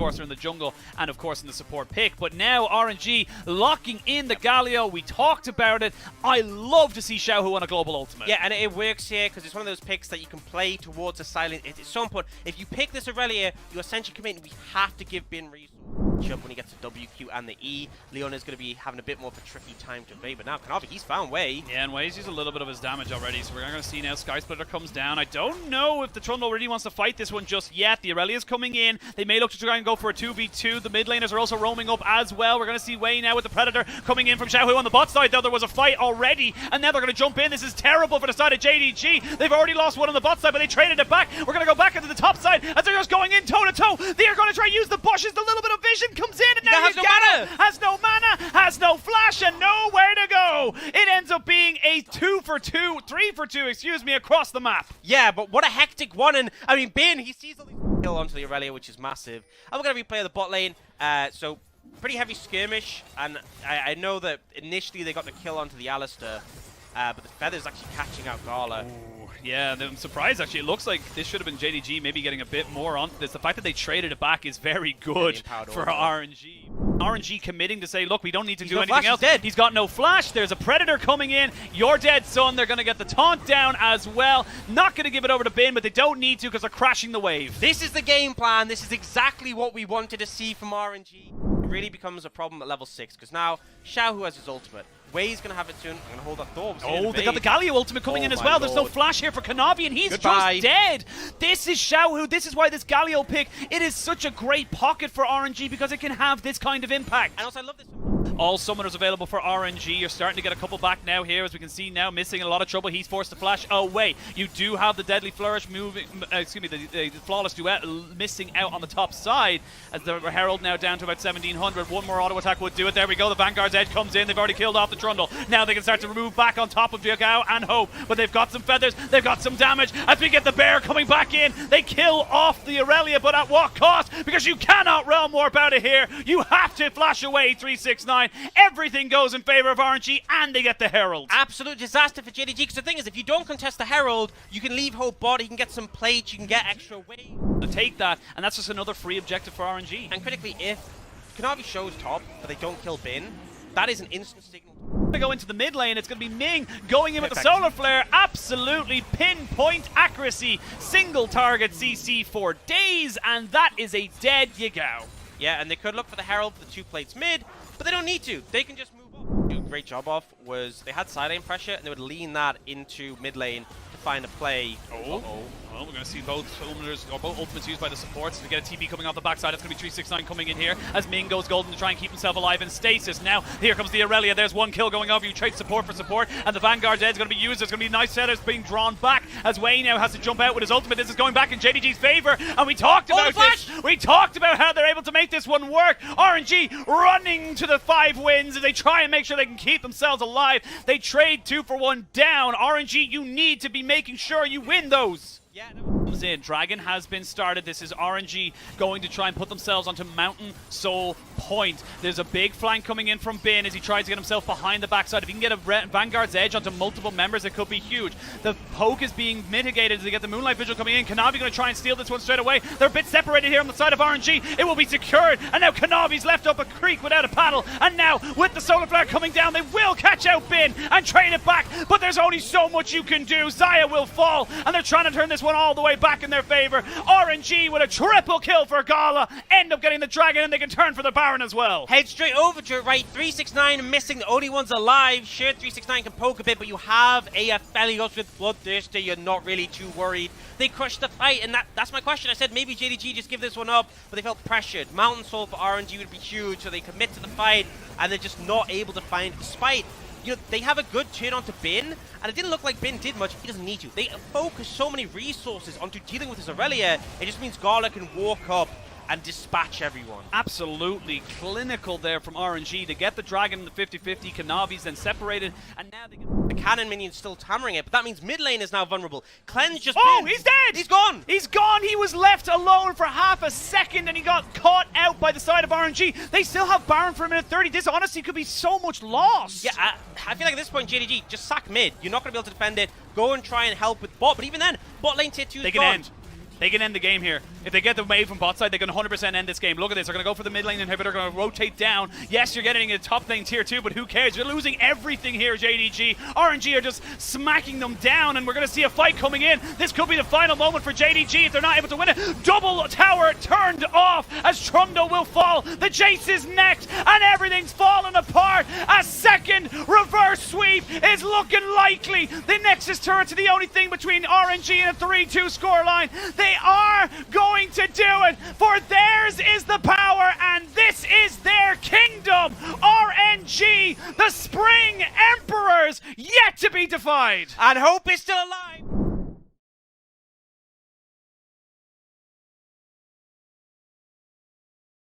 course, are in the jungle and, of course, in the support pick. But now RNG locking in the Galio. We talked about it. I love to see Xiaohu on a global ultimate. Yeah, and it works here because it's one of those picks that you can play towards a silent. It's so important. If you pick this Aurelia, you essentially commit, and we have to give Bin resources. When he gets the W, Q, and the E, Leon is going to be having a bit more of a tricky time to evade. But now Kanavi, he's found Wei. Yeah, and Wei's used a little bit of his damage already, so we're going to see now Sky Splitter comes down. I don't know if the Trundle really wants to fight this one just yet. The Aurelia's coming in. They may look to try and go for a 2v2. The mid laners are also roaming up as well. We're going to see Wei now with the Predator coming in from Xiaohu on the bot side, though. There was a fight already, and now they're going to jump in. This is terrible for the side of JDG. They've already lost one on the bot side, but they traded it back. We're going to go back into the top side as they're just going in toe-to-toe. They are going to try and use the bushes. The little bit of vision comes in, and now has no mana, has no flash, and nowhere to go. It ends up being a 3 for 2, excuse me, across the map. Yeah, but what a hectic one. And I mean, Bin, he sees all these kill onto the Aurelia, which is massive. And we're going to replay the bot lane. So pretty heavy skirmish, and I know that initially they got the kill onto the Alistair, but the Feather's actually catching out Gala. Ooh, yeah, I'm surprised actually. It looks like this should have been JDG maybe getting a bit more on this. The fact that they traded it back is very good for RNG. RNG committing to say, look, we don't need to do anything else. He's dead. He's got no flash. There's a Predator coming in. You're dead, son. They're going to get the taunt down as well. Not going to give it over to Bin, but they don't need to because they're crashing the wave. This is the game plan. This is exactly what we wanted to see from RNG. It really becomes a problem at level 6 because now Xiaohu has his ultimate. Wei's going to have it soon. I'm going to hold that door. Oh, they got the Galio ultimate coming in as well. There's no flash here for Kanavi, and he's just dead. This is Xiaohu. This is why this Galio pick, it is such a great pocket for RNG because it can have this kind of impact. And also, I love this. All summoners available for RNG. You're starting to get a couple back now here, as we can see now, missing in a lot of trouble. He's forced to flash away. You do have the Deadly Flourish moving, the Flawless Duet missing out on the top side, as the Herald now down to about 1700. One more auto attack would do it. There we go. The Vanguard's Edge comes in. They've already killed off the Trundle. Now they can start to move back on top of Diagao and Hope, but they've got some feathers. They've got some damage as we get the Bear coming back in. They kill off the Aurelia, but at what cost? Because you cannot realm warp out of here. You have to flash away 369. Everything goes in favor of RNG, and they get the Herald. Absolute disaster for JDG, because the thing is, if you don't contest the Herald, you can leave Hope bot, you can get some plates, you can get extra weight. To take that, and that's just another free objective for RNG. And critically, if Kanavi shows top, but they don't kill Bin, that is an instant signal. To go into the mid lane, it's going to be Ming going in with the Solar Flare. Absolutely pinpoint accuracy. Single target CC for days, and that is a dead Yagao. Yeah, and they could look for the Herald for the 2 plates mid, but they don't need to. They can just move up. Do a great job off was they had side lane pressure, and they would lean that into mid lane to find a play. Well, we're going to see both ultimates used by the supports. We get a TP coming off the backside. It's going to be 369 coming in here as Ming goes golden to try and keep himself alive in stasis. Now, here comes the Aurelia. There's one kill going off. You trade support for support, and the Vanguard's Edge is going to be used. There's going to be nice setters being drawn back as Wei now has to jump out with his ultimate. This is going back in JDG's favor, and we talked about this. We talked about how they're able to make this one work. RNG running to the 5 wins as they try and make sure they can keep themselves alive. They trade 2 for 1 down. RNG, you need to be making sure you win those. Yeah, comes in. Dragon has been started. This is RNG going to try and put themselves onto Mountain Soul Point. There's a big flank coming in from Bin as he tries to get himself behind the backside. If he can get a Vanguard's Edge onto multiple members, it could be huge. The poke is being mitigated as they get the Moonlight Vigil coming in. Kanavi going to try and steal this one straight away. They're a bit separated here on the side of RNG. It will be secured, and now Kanavi's left up a creek without a paddle, and now with the Solar Flare coming down, they will catch out Bin and trade it back, but there's only so much you can do. Xayah will fall, and they're trying to turn this one all the way back in their favor. RNG with a triple kill for Gala, end up getting the Dragon, and they can turn for the Baron as well. Head straight over to it, right? 369 missing, the only ones alive. Sure, 369 can poke a bit, but you have AF Felios with Bloodthirster. You're not really too worried. They crushed the fight, and that's my question. I said maybe JDG just give this one up, but they felt pressured. Mountain Soul for RNG would be huge, so they commit to the fight, and they're just not able to find, despite, you know, they have a good turn onto Bin, and it didn't look like Bin did much. He doesn't need to. They focus so many resources onto dealing with his Aurelia, it just means Gala can walk up and dispatch everyone. Absolutely clinical there from RNG to get the Dragon in the 50-50. Kanavi's then separated, and now they get the cannon minion still hammering it, but that means mid lane is now vulnerable. Cleanse just he's dead! He's gone! He's gone! He was left alone for half a second, and he got caught out by the side of RNG. They still have Baron for a minute 30. This honestly could be so much loss. Yeah, I feel like at this point, JDG, just sack mid. You're not going to be able to defend it. Go and try and help with bot, but even then, bot lane tier 2 is they can gone. end. They can end the game here. If they get the wave from bot side, they can 100% end this game. Look at this. They're going to go for the mid lane inhibitor. Going to rotate down. Yes, you're getting a top lane tier 2, but who cares? You're losing everything here, JDG. RNG are just smacking them down, and we're going to see a fight coming in. This could be the final moment for JDG if they're not able to win it. Double tower turned off as Trundle will fall. The Jace is next, and everything's falling apart. A second reverse sweep is looking likely. The Nexus turret's the only thing between RNG and a 3-2 scoreline. They are going to do it, for theirs is the power, and this is their kingdom. RNG, the Spring Emperors, yet to be defied. And hope is still alive.